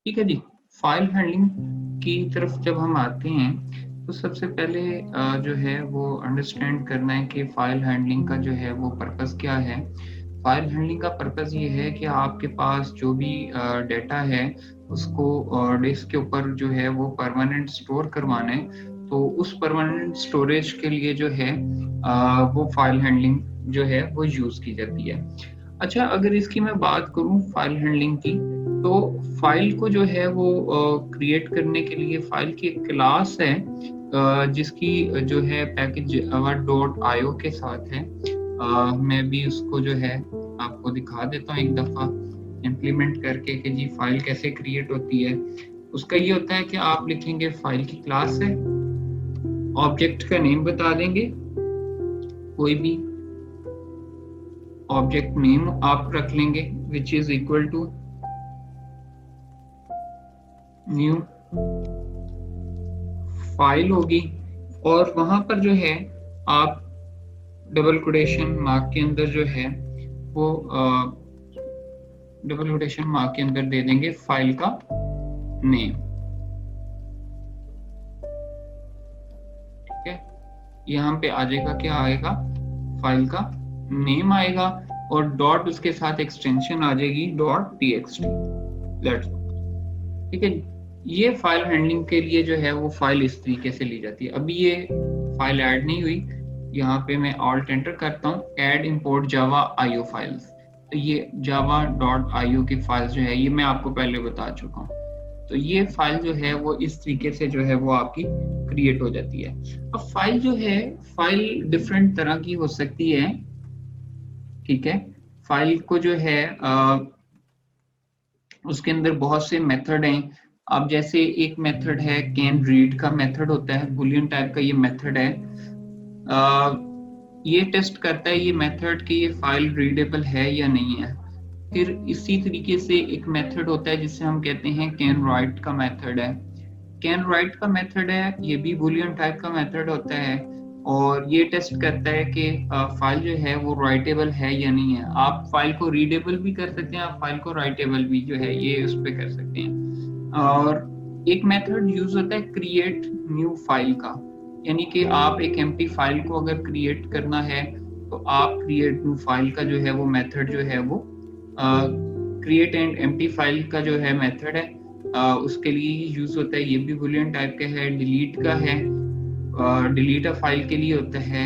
ठीक है जी। File handling की तरफ जब हम आते हैं तो सबसे पहले जो है वो अंडरस्टैंड करना है कि फाइल हैंडलिंग का जो है वो पर्पस क्या है। फाइल हैंडलिंग का पर्पस ये है कि आपके पास जो भी डेटा है उसको डिस्क के ऊपर जो है वो परमानेंट स्टोर करवाना है। तो उस परमानेंट स्टोरेज के लिए जो है वो फाइल हैंडलिंग जो है वो यूज की जाती है। अच्छा, अगर इसकी मैं बात करूं फाइल हैंडलिंग की, तो फाइल को जो है वो क्रिएट करने के लिए फाइल की एक क्लास है जिसकी जो है पैकेज java.io के साथ है। मैं भी उसको जो है आपको दिखा देता हूँ एक दफा इम्प्लीमेंट करके कि जी फाइल कैसे क्रिएट होती है। उसका ये होता है कि आप लिखेंगे फाइल की क्लास है, ऑब्जेक्ट का नेम बता देंगे, कोई भी ऑब्जेक्ट नेम आप रख लेंगे which is equal to new file होगी। और वहां पर जो है आप डबल कोटेशन मार्क के अंदर जो है वो डबल कोटेशन मार्क के अंदर दे देंगे फाइल का नेम। ठीक है, यहाँ पे आ जाएगा, क्या आएगा, फाइल का नेम आएगा और डॉट उसके साथ एक्सटेंशन आ जाएगी .txt। ठीक है, ये फाइल हैंडलिंग के लिए जो है वो फाइल इस तरीके से ली जाती है। अभी ये फाइल ऐड नहीं हुई, यहाँ पे मैं ऑल्ट एंटर करता हूँ, ऐड इंपोर्ट जावा आईओ फाइल्स। तो ये java.io की फाइल्स जो है ये मैं आपको पहले बता चुका हूँ। तो ये फाइल जो है वो इस तरीके से जो है वो आपकी क्रिएट हो जाती है। अब फाइल जो है, फाइल डिफरेंट तरह की हो सकती है। ठीक है, फाइल को जो है उसके अंदर बहुत से मेथड हैं। अब जैसे एक मेथड है कैन रीड का मेथड होता है, बुलियन टाइप का ये मेथड है। ये टेस्ट करता है ये मेथड कि ये फाइल रीडेबल है या नहीं है। फिर इसी तरीके से एक मेथड होता है जिसे हम कहते हैं कैन राइट का मेथड है। कैन राइट का मेथड है, ये भी बुलियन टाइप का मेथड होता है और ये टेस्ट करता है कि फाइल जो है वो राइटेबल है या नहीं है। आप फाइल को रीडेबल भी कर सकते हैं, आप फाइल को राइटेबल भी जो है ये उस पर कर सकते हैं। और एक मेथड यूज होता है क्रिएट न्यू फाइल का, यानी कि आप एक एम्प्टी फाइल को अगर क्रिएट करना है तो आप क्रिएट न्यू फाइल का जो है वो मेथड जो है वो क्रिएट एंड एम्प्टी फाइल का जो है मेथड है उसके लिए यूज होता है। ये भी बुलियन टाइप का है। डिलीट का है, डिलीट अ फाइल के लिए होता है।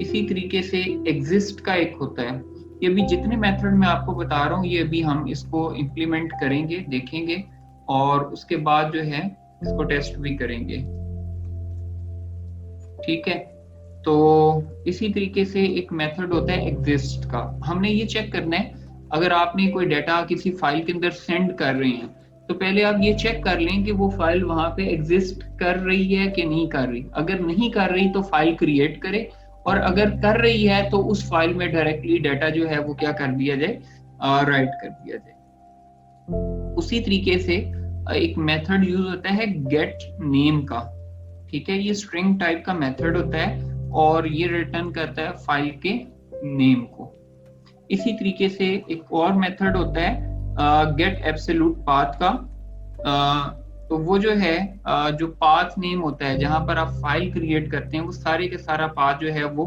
इसी तरीके से एग्जिस्ट का एक होता है। ये भी जितने मेथड मैं आपको बता रहा हूँ ये भी हम इसको इम्प्लीमेंट करेंगे, देखेंगे और उसके बाद जो है इसको टेस्ट भी करेंगे। ठीक है, तो इसी तरीके से एक मेथड होता है एग्जिस्ट का। हमने ये चेक करना है अगर आपने कोई डाटा किसी फाइल के अंदर सेंड कर रहे हैं तो पहले आप ये चेक कर लें कि वो फाइल वहां पे एग्जिस्ट कर रही है कि नहीं कर रही। अगर नहीं कर रही तो फाइल क्रिएट करे, और अगर कर रही है तो उस फाइल में डायरेक्टली डाटा जो है वो क्या कर दिया जाए, राइट कर दिया जाए। उसी तरीके से एक मेथड यूज होता है गेट नेम का। ठीक है, ये स्ट्रिंग टाइप का मेथड होता है और ये रिटर्न करता है फाइल के नेम को। इसी तरीके से एक और मेथड होता है गेट एब्सोल्यूट पाथ का। तो वो जो है जो पाथ नेम होता है जहां पर आप फाइल क्रिएट करते हैं वो सारे के सारा पाथ जो है वो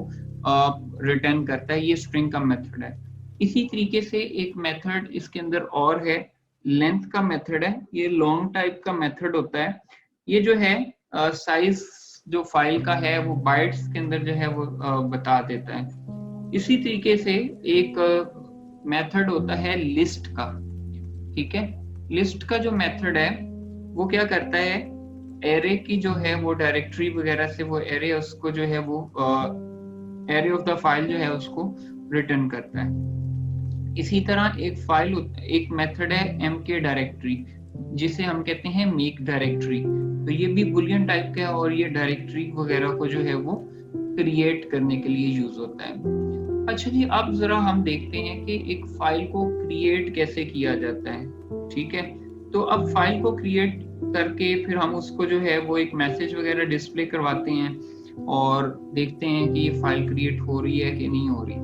रिटर्न करता है। ये स्ट्रिंग का मेथड है। इसी तरीके से एक मेथड इसके अंदर और है, लेंथ का मेथड है। ये लॉन्ग टाइप का मेथड होता है। ये जो है साइज जो फाइल का है वो बाइट्स के अंदर जो है वो बता देता है। इसी तरीके से एक मेथड होता है लिस्ट का। ठीक है, लिस्ट का जो मेथड है वो क्या करता है, एरे की जो है वो डायरेक्टरी वगैरह से वो एरे उसको जो है वो एरे ऑफ द फाइल जो है उसको रिटर्न करता है। इसी तरह एक मेथड है mk डायरेक्टरी जिसे हम कहते हैं मेक डायरेक्टरी। तो ये भी बुलियन टाइप का है और ये डायरेक्टरी वगैरह को जो है वो क्रिएट करने के लिए यूज होता है। अच्छा जी, अब जरा हम देखते हैं कि एक फाइल को क्रिएट कैसे किया जाता है। ठीक है, तो अब फाइल को क्रिएट करके फिर हम उसको जो है वो एक मैसेज वगैरह डिस्प्ले करवाते हैं और देखते हैं कि ये फाइल क्रिएट हो रही है कि नहीं हो रही।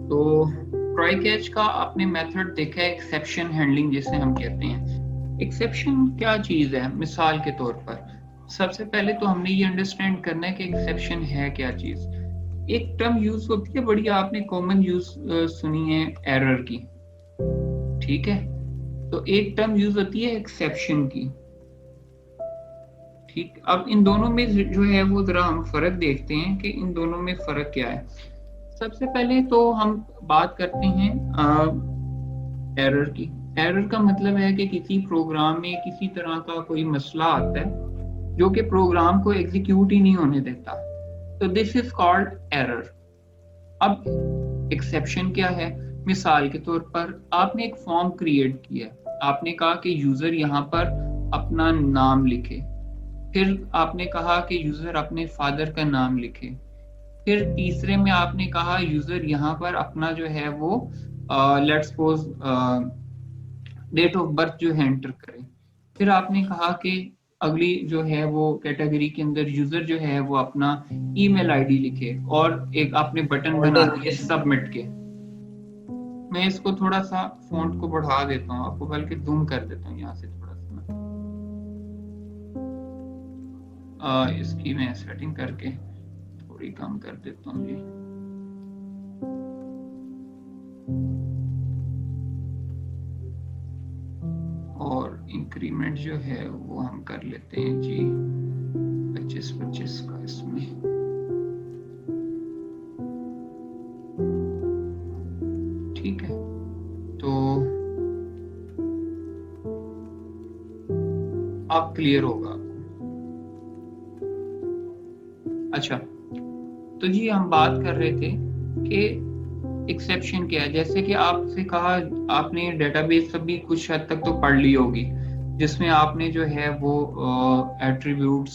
तो ट्राई कैच का आपने मेथड देखा है, एक्सेप्शन हैंडलिंग जिसे हम कहते हैं। एक्सेप्शन क्या चीज है? मिसाल के तौर पर सबसे पहले तो हमने ये अंडरस्टैंड करना है कि एक्सेप्शन है क्या चीज। एक टर्म यूज होती है बड़ी, आपने कॉमन यूज सुनी है, एरर की, ठीक है। तो एक टर्म यूज होती है एक्सेप्शन की, ठीक। अब इन दोनों में जो है वो जरा हम फर्क देखते हैं कि इन दोनों में फर्क क्या है। सबसे पहले तो हम बात करते हैं एरर की। एरर का मतलब है कि किसी प्रोग्राम में किसी तरह का कोई मसला आता है जो कि प्रोग्राम को एग्जीक्यूट ही नहीं होने देता, तो दिस इज कॉल्ड एरर। अब एक्सेप्शन क्या है? मिसाल के तौर पर आपने एक फॉर्म क्रिएट किया, आपने कहा कि यूजर यहाँ पर अपना नाम लिखे, फिर आपने कहा कि यूजर अपने फादर का नाम लिखे, फिर तीसरे में आपने कहा यूजर यहाँ पर अपना जो है वो let's suppose date of birth जो है एंटर करे। फिर आपने कहा कि अगली जो है वो कैटेगरी के अंदर यूजर जो है वो अपना ईमेल आईडी लिखे, और एक आपने बटन बना दिए सबमिट के। मैं इसको थोड़ा सा फॉन्ट को बढ़ा देता हूँ आपको, बल्कि जूम कर देता हूँ यहाँ से थोड़ा सा इसकी मैं सेटिंग करके थोड़ी कम कर देता हूँ जी। और इंक्रीमेंट जो है वो हम कर लेते हैं जी 25-25 का इसमें। ठीक है, तो अब क्लियर होगा आपको। अच्छा, तो जी हम बात कर रहे थे कि एक्सेप्शन क्या है। जैसे कि आपसे कहा, आपने डेटाबेस सभी कुछ हद तक तो पढ़ ली होगी, जिसमें आपने जो है वो एट्रीब्यूट्स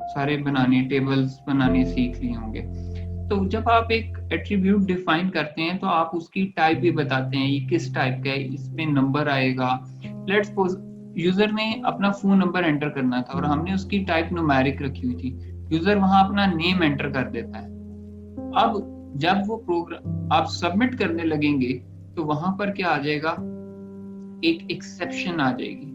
सारे बनाने, टेबल्स बनाने सीख लिए होंगे। तो जब आप एक एट्रीब्यूट डिफाइन करते हैं तो आप उसकी टाइप भी बताते हैं, ये किस टाइप का है, इसमें नंबर आएगा। लेट्स सपोज यूजर ने अपना फोन नंबर एंटर करना था और हमने उसकी टाइप न्यूमेरिक रखी हुई थी, यूजर वहां अपना नेम एंटर कर देता है। अब जब वो प्रोग्राम आप सबमिट करने लगेंगे तो वहां पर क्या आ जाएगा, एक एक्सेप्शन आ जाएगी।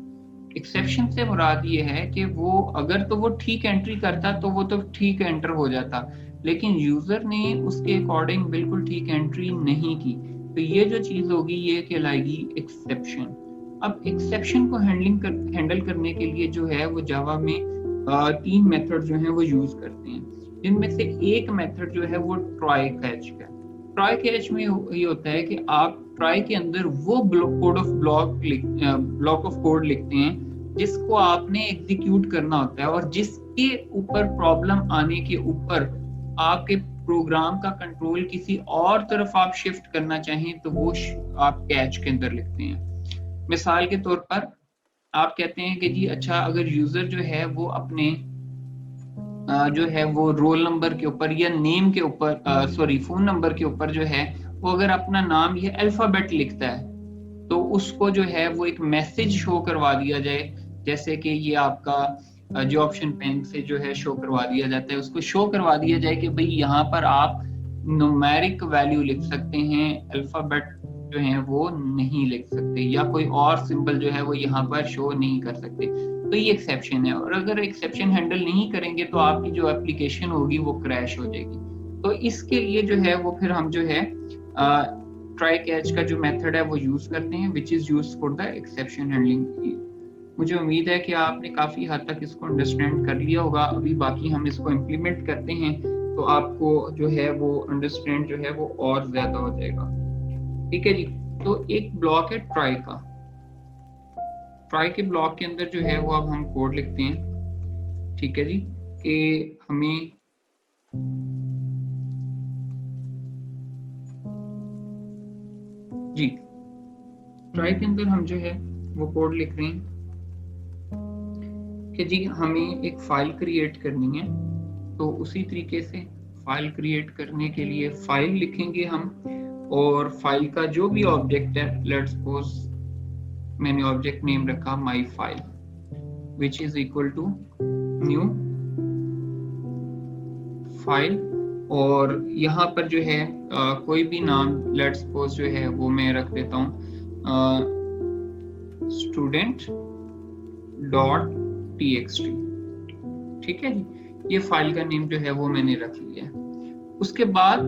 एक्सेप्शन से मुराद ये है कि वो अगर तो वो ठीक एंट्री करता तो वो तो ठीक एंटर हो जाता, लेकिन यूजर ने उसके अकॉर्डिंग बिल्कुल ठीक एंट्री नहीं की, तो ये जो चीज होगी ये कहलाएगी एक्सेप्शन। अब एक्सेप्शन को हैंडल करने के लिए जो है वो जावा में 3 मेथड जो है वो यूज करते हैं, जिनमें से एक मेथड जो है वो ट्राई कैच का। ट्राई कैच में ये होता है कि आप ट्राई के अंदर वो ब्लॉक ऑफ कोड लिखते हैं जिसको आपने एग्जीक्यूट करना होता है, और जिसके ऊपर प्रॉब्लम आने के ऊपर आपके प्रोग्राम का कंट्रोल किसी और तरफ आप शिफ्ट करना चाहें तो वो आप कैच के अंदर लिखते हैं। मिसाल के तौर पर आप कहते हैं कि जी अच्छा, अगर यूजर जो है वो अपने जो है वो रोल नंबर के ऊपर या नेम के ऊपर सॉरी फोन नंबर के ऊपर जो है वो अगर अपना नाम ये अल्फाबेट लिखता है, तो उसको जो है वो एक मैसेज शो करवा दिया जाए, जैसे कि ये आपका जो ऑप्शन पेन से जो है शो करवा दिया जाता है, उसको शो करवा दिया जाए कि भाई यहाँ पर आप न्यूमेरिक वैल्यू लिख सकते हैं, अल्फाबेट जो है वो नहीं लिख सकते, या कोई और सिंबल जो है वो यहाँ पर शो नहीं कर सकते। तो ये एक्सेप्शन है, और अगर एक्सेप्शन हैंडल नहीं करेंगे तो आपकी जो एप्लीकेशन होगी वो क्रैश हो जाएगी। तो इसके लिए जो है वो फिर हम जो है ट्राई कैच का जो मेथड है वो यूज करते हैं, which is use for the exception handling. मुझे उम्मीद है कि आपने काफी हद तक इसको अंडरस्टैंड कर लिया होगा। अभी बाकी हम इसको इम्प्लीमेंट करते हैं तो आपको जो है वो अंडरस्टैंड जो है वो और ज्यादा हो जाएगा। ठीक है जी, तो एक ब्लॉक है ट्राई का। ट्राई के ब्लॉक के अंदर जो है वो अब हम कोड लिखते हैं, ठीक है जी, कि हमें जी ट्राई के अंदर हम जो है वो कोड लिख रहे हैं कि जी हमें एक फाइल क्रिएट करनी है। तो उसी तरीके से फाइल क्रिएट करने के लिए फाइल लिखेंगे हम, और फाइल का जो भी ऑब्जेक्ट है, लेट्स सपोज मैंने ऑब्जेक्ट नेम रखा my file, which is equal to new file, और यहाँ पर जो है कोई भी नाम लेट्स सपोज जो है वो मैं रख देता हूँ स्टूडेंट डॉट txt। ठीक है जी, ये फाइल का नेम जो है वो मैंने रख लिया है। उसके बाद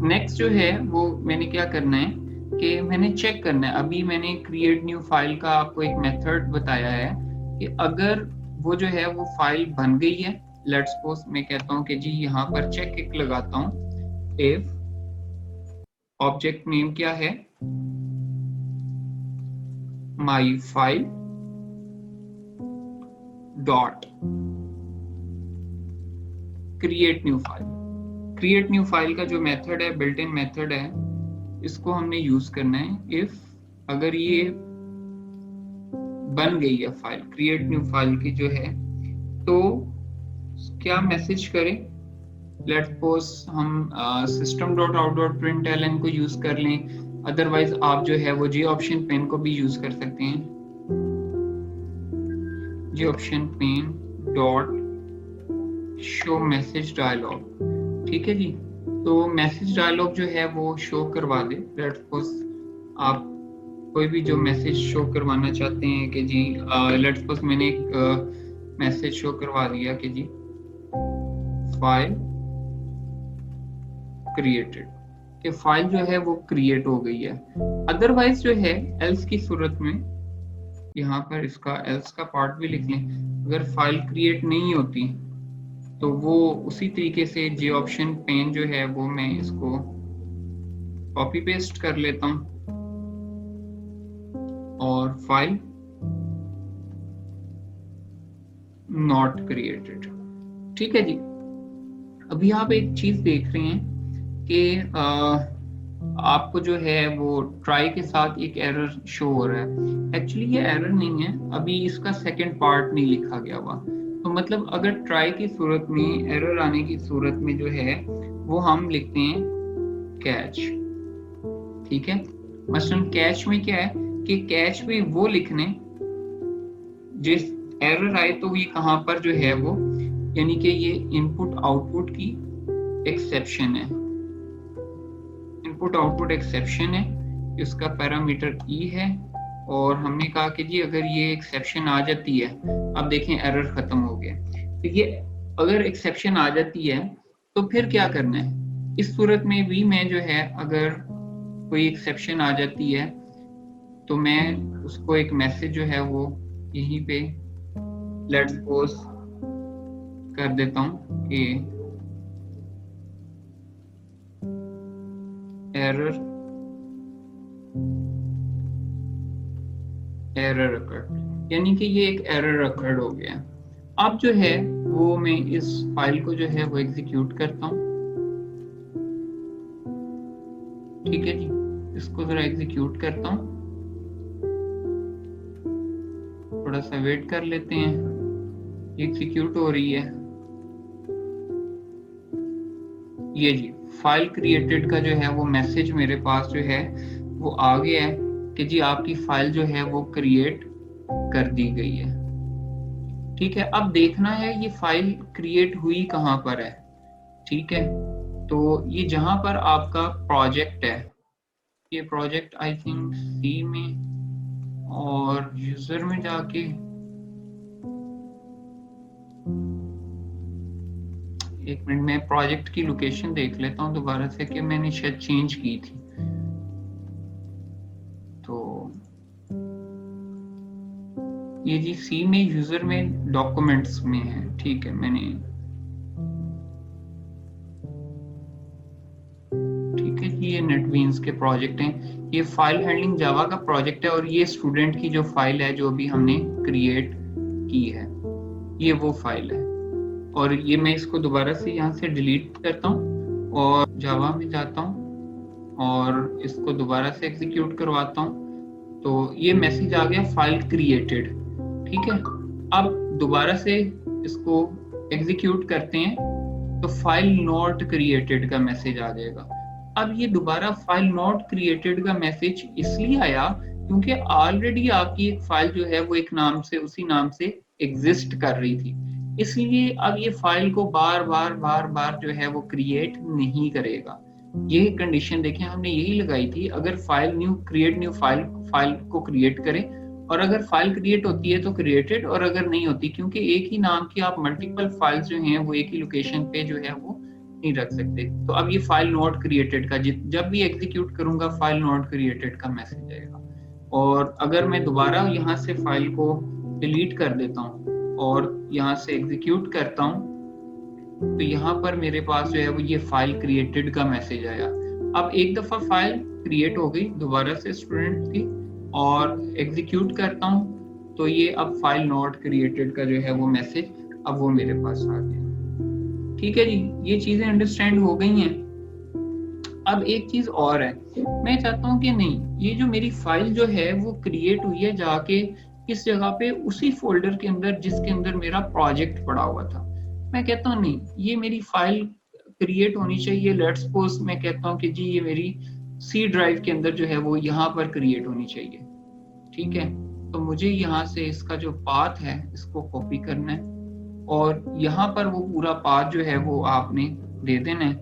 नेक्स्ट जो है वो मैंने क्या करना है कि मैंने चेक करना है, अभी मैंने क्रिएट न्यू फाइल का आपको एक मेथड बताया है कि अगर वो जो है वो फाइल बन गई है, लेट्स सपोज मैं कहता हूँ कि जी यहाँ पर चेक एक लगाता हूँ, इफ ऑब्जेक्ट नेम क्या है, my file dot create new file. Create new file का जो मेथड है, बिल्ट इन मेथड है, इसको हमने यूज करना है। इफ अगर ये बन गई है फाइल, क्रिएट न्यू फाइल की जो है, तो क्या मैसेज करें, लेट्स सपोज हम system.out.println को यूज कर लें, अदरवाइज आप जो है वो JOptionPane को भी यूज कर सकते हैं। JOptionPane dot show message dialogue. ठीक है जी, तो मैसेज डायलॉग जो है वो शो करवा दे। लेट्स सपोज आप कोई भी जो मैसेज शो करवाना चाहते हैं कि जी लेट्स सपोज मैंने एक मैसेज शो करवा दिया कि जी फाइल क्रिएटेड, कि फाइल जो है वो क्रिएट हो गई है। अदरवाइज जो है एल्स की सूरत में, यहाँ पर इसका एल्स का पार्ट भी लिख लें, अगर फाइल क्रिएट नहीं होती तो वो उसी तरीके से JOptionPane जो है वो मैं इसको कॉपी पेस्ट कर लेता हूं और फाइल नॉट क्रिएटेड। ठीक है जी, अभी आप एक चीज देख रहे हैं कि आपको जो है वो ट्राई के साथ एक एरर शो हो रहा है। एक्चुअली ये एरर नहीं है, अभी इसका सेकंड पार्ट नहीं लिखा गया हुआ। तो मतलब अगर ट्राई की सूरत में, एरर आने की सूरत में जो है वो हम लिखते हैं कैच। ठीक है, मसलन कैच में क्या है कि कैच में वो लिखने जिस एरर आए तो ये कहां पर जो है वो, यानी कि ये इनपुट आउटपुट की एक्सेप्शन है, इनपुट आउटपुट एक्सेप्शन है, इसका पैरामीटर ई है। और हमने कहा कि जी अगर ये एक्सेप्शन आ जाती है, अब देखें एरर खत्म हो गया। तो ये अगर एक्सेप्शन आ जाती है तो फिर क्या करना है, इस सूरत में भी मैं जो है अगर कोई एक्सेप्शन आ जाती है तो मैं उसको एक मैसेज जो है वो यहीं पे लेट्स सपोज कर देता हूं कि एरर अकर्ड, यानी कि ये एक एरर अकर्ड हो गया। अब जो है वो मैं इस फाइल को जो है वो एग्जीक्यूट करता हूं। ठीक है जी, इसको जरा एग्जीक्यूट करता हूं, थोड़ा सा वेट कर लेते हैं, एग्जीक्यूट हो रही है। ये जी फाइल क्रिएटेड का जो है वो मैसेज मेरे पास जो है वो आ गया है कि जी आपकी फाइल जो है वो क्रिएट कर दी गई है। ठीक है, अब देखना है ये फाइल क्रिएट हुई कहां पर है। ठीक है, तो ये जहां पर आपका प्रोजेक्ट है, ये प्रोजेक्ट आई थिंक सी में, और यूजर में जाके एक मिनट में प्रोजेक्ट की लोकेशन देख लेता हूं दोबारा से कि मैंने शायद चेंज की थी। तो ये जी सी में यूजर में डॉक्यूमेंट्स में है। ठीक है, मैंने ठीक है जी, ये नेटबीन्स के प्रोजेक्ट हैं, ये फाइल हैंडलिंग जावा का प्रोजेक्ट है, और ये स्टूडेंट की जो फाइल है जो अभी हमने क्रिएट की है, ये वो फाइल है। और ये मैं इसको दोबारा से यहाँ से डिलीट करता हूँ और जावा में जाता हूँ और इसको दोबारा से एग्जीक्यूट करवाता हूँ। तो ये मैसेज आ गया फाइल क्रिएटेड। ठीक है, अब दोबारा से इसको एग्जीक्यूट करते हैं तो फाइल नॉट क्रिएटेड का मैसेज आ जाएगा। अब ये दोबारा फाइल नॉट क्रिएटेड का मैसेज इसलिए आया क्योंकि ऑलरेडी आपकी एक फाइल जो है वो एक नाम से, उसी नाम से एग्जिस्ट कर रही थी, इसलिए अब ये फाइल को बार बार जो है वो क्रिएट नहीं करेगा। ये कंडीशन देखें हमने यही लगाई थी, अगर फाइल न्यू फाइल को क्रिएट करे और अगर फाइल क्रिएट होती है तो क्रिएटेड, और अगर नहीं होती, क्योंकि एक ही नाम की आप मल्टीपल फाइल्स जो हैं वो एक ही लोकेशन पे जो है वो नहीं रख सकते। तो अब ये फाइल नॉट क्रिएटेड का जब भी एग्जीक्यूट करूंगा फाइल नॉट क्रिएटेड का मैसेज आएगा। और अगर मैं दोबारा यहाँ से फाइल को डिलीट कर देता हूँ और यहाँ से एग्जीक्यूट करता हूँ तो यहाँ पर मेरे पास जो है वो ये फाइल क्रिएटेड का मैसेज आया। अब एक दफा फाइल क्रिएट हो गई दोबारा से स्टूडेंट की, और एग्जीक्यूट करता हूँ तो ये अब फाइल नॉट क्रिएटेड का जो है वो मैसेज अब वो मेरे पास आ गया। ठीक है जी, ये चीजें अंडरस्टैंड हो गई हैं। अब एक चीज और है, मैं चाहता हूँ कि नहीं, ये जो मेरी फाइल जो है वो क्रिएट हुई है जाके किस जगह पे, उसी फोल्डर के अंदर जिसके अंदर मेरा प्रोजेक्ट पड़ा हुआ था। मैं कहता हूँ नहीं, ये मेरी फाइल क्रिएट होनी चाहिए। लेट्स सपोज मैं कहता हूँ कि जी ये मेरी सी ड्राइव के अंदर जो है वो यहाँ पर क्रिएट होनी चाहिए। ठीक है, तो मुझे यहाँ से इसका जो पाथ है इसको कॉपी करना है और यहाँ पर वो पूरा पाथ जो है वो आपने दे देना है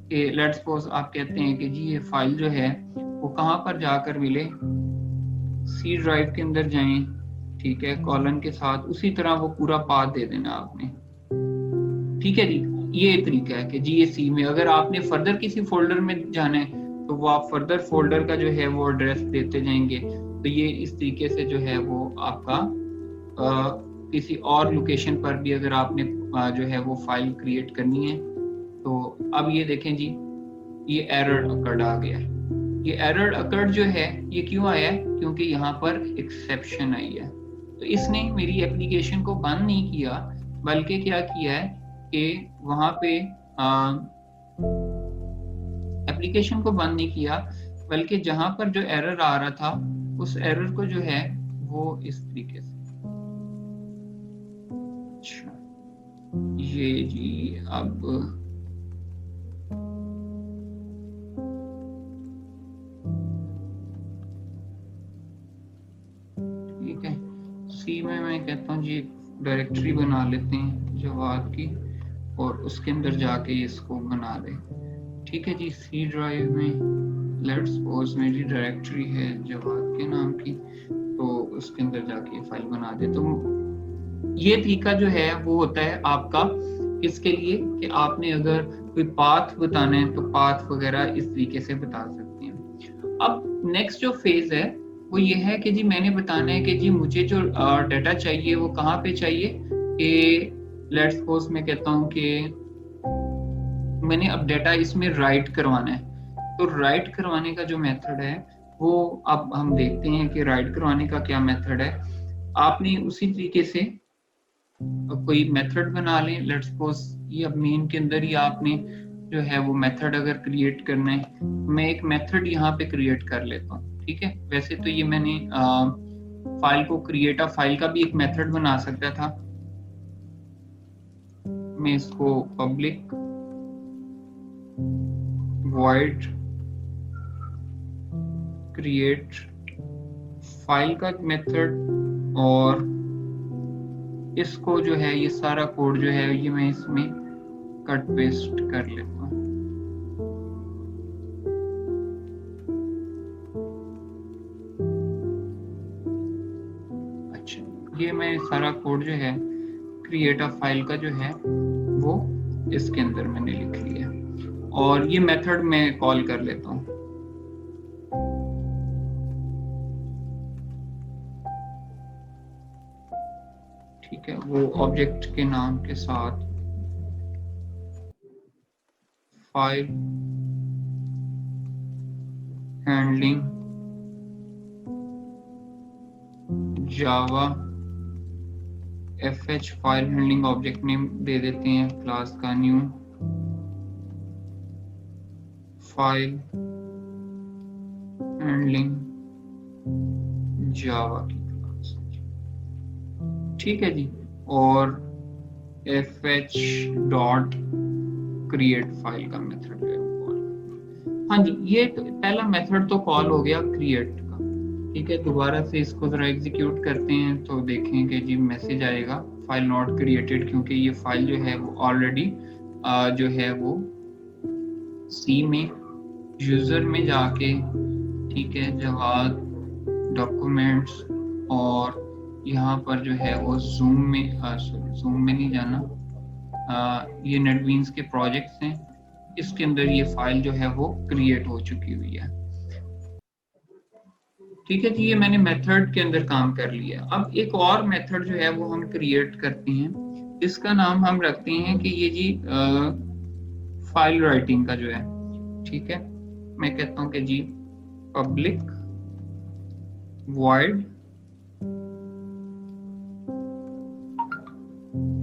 कि लेट्स सपोज आप कहते हैं कि जी ये फाइल जो है वो कहाँ पर जाकर मिले, सी ड्राइव के अंदर जाएं, ठीक है, कॉलन के साथ, उसी तरह वो पूरा पाथ दे देना आपने। ठीक है जी, ये तरीका है कि जी ये सी में, अगर आपने फर्दर किसी फोल्डर में जाना है तो वो आप फर्दर फोल्डर का जो है वो एड्रेस देते जाएंगे। तो ये इस तरीके से जो है वो आपका किसी और लोकेशन पर भी अगर आपने जो है वो फाइल क्रिएट करनी है तो अब ये देखें जी, ये एरर अकर्ड आ गया। ये एरर अकर्ड जो है ये क्यों आया है, क्योंकि यहाँ पर एक्सेप्शन आई है। तो इसने मेरी एप्लीकेशन को बंद नहीं किया, बल्कि क्या किया है कि वहां पे एप्लीकेशन को बंद नहीं किया, बल्कि जहां पर जो एरर आ रहा था उस एरर को जो है वो इस तरीके से, अच्छा ये जी, अब ठीक है, सी में मैं कहता हूँ जी डायरेक्टरी बना लेते हैं जवाद की और उसके अंदर जाके इसको बना दे। ठीक है जी, सी ड्राइव में लेट्स सपोज मेरी डायरेक्टरी है जवाद के नाम की, तो उसके अंदर जाके फाइल बना दे। तो ये तरीका जो है वो होता है आपका इसके लिए कि आपने अगर कोई पाथ बताना है तो पाथ वगैरह इस तरीके से बता सकते हैं। अब नेक्स्ट जो फेज है वो ये है कि जी मैंने बताना है कि जी मुझे जो डाटा चाहिए वो कहाँ पे चाहिए, कि लेट्स सपोज मैं कहता हूँ कि मैंने अब डाटा इसमें राइट करवाना है। तो राइट करवाने का जो मेथड है वो अब हम देखते हैं कि राइट करवाने का क्या मेथड है। आपने उसी तरीके से कोई मेथड बना लें। लेट्स सपोज ये अब मेन के अंदर ही आपने जो है वो मेथड अगर क्रिएट करना है, मैं एक मेथड यहाँ पे क्रिएट कर लेता हूँ। ठीक है, वैसे तो ये मैंने फाइल को क्रिएट अ फाइल का भी एक मेथड बना सकता था। मैं इसको पब्लिक void क्रिएट फाइल का मेथड, और इसको जो है ये सारा कोड जो है ये मैं इसमें कट पेस्ट कर लेता हूँ। अच्छा, ये मैं सारा कोड जो है क्रिएट अ फाइल का जो है वो इसके अंदर मैंने लिख लिया और ये मेथड मैं कॉल कर लेता हूँ। ठीक है, वो ऑब्जेक्ट के नाम के साथ file handling Java fh file handling object name दे देते हैं क्लास का न्यू फाइल हैंडलिंग जावा की क्लास। ठीक है जी, और fh डॉट क्रिएट फाइल का मेथड है कॉल। हाँ जी, ये पहला मेथड तो कॉल हो गया क्रिएट का। ठीक है, दोबारा से इसको जरा एग्जीक्यूट करते हैं तो देखें कि जी मैसेज आएगा फाइल नॉट क्रिएटेड, क्योंकि ये फाइल जो है वो ऑलरेडी जो है वो सी में यूजर में जाके, ठीक है, जवाब डॉक्यूमेंट्स और यहाँ पर जो है वो जूम में नहीं जाना, ये नेटबीन्स के प्रोजेक्ट्स हैं, इसके अंदर ये फाइल जो है वो क्रिएट हो चुकी हुई है। ठीक है जी, ये मैंने मेथड के अंदर काम कर लिया। अब एक और मेथड जो है वो हम क्रिएट करते हैं, इसका नाम हम रखते हैं कि ये जी फाइल राइटिंग का जो है, ठीक है, मैं कहता हूं कि जी पब्लिक वॉइड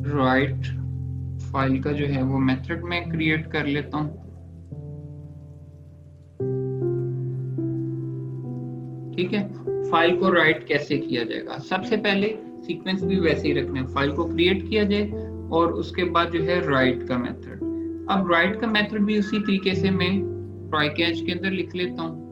राइट फाइल का जो है वो मेथड में क्रिएट कर लेता हूं। ठीक है, फाइल को राइट कैसे किया जाएगा? सबसे पहले सीक्वेंस भी वैसे ही रखना है, फाइल को क्रिएट किया जाए और उसके बाद जो है राइट का मेथड। अब राइट का मेथड भी उसी तरीके से मैं ट्राई कैच के अंदर लिख लेता हूँ।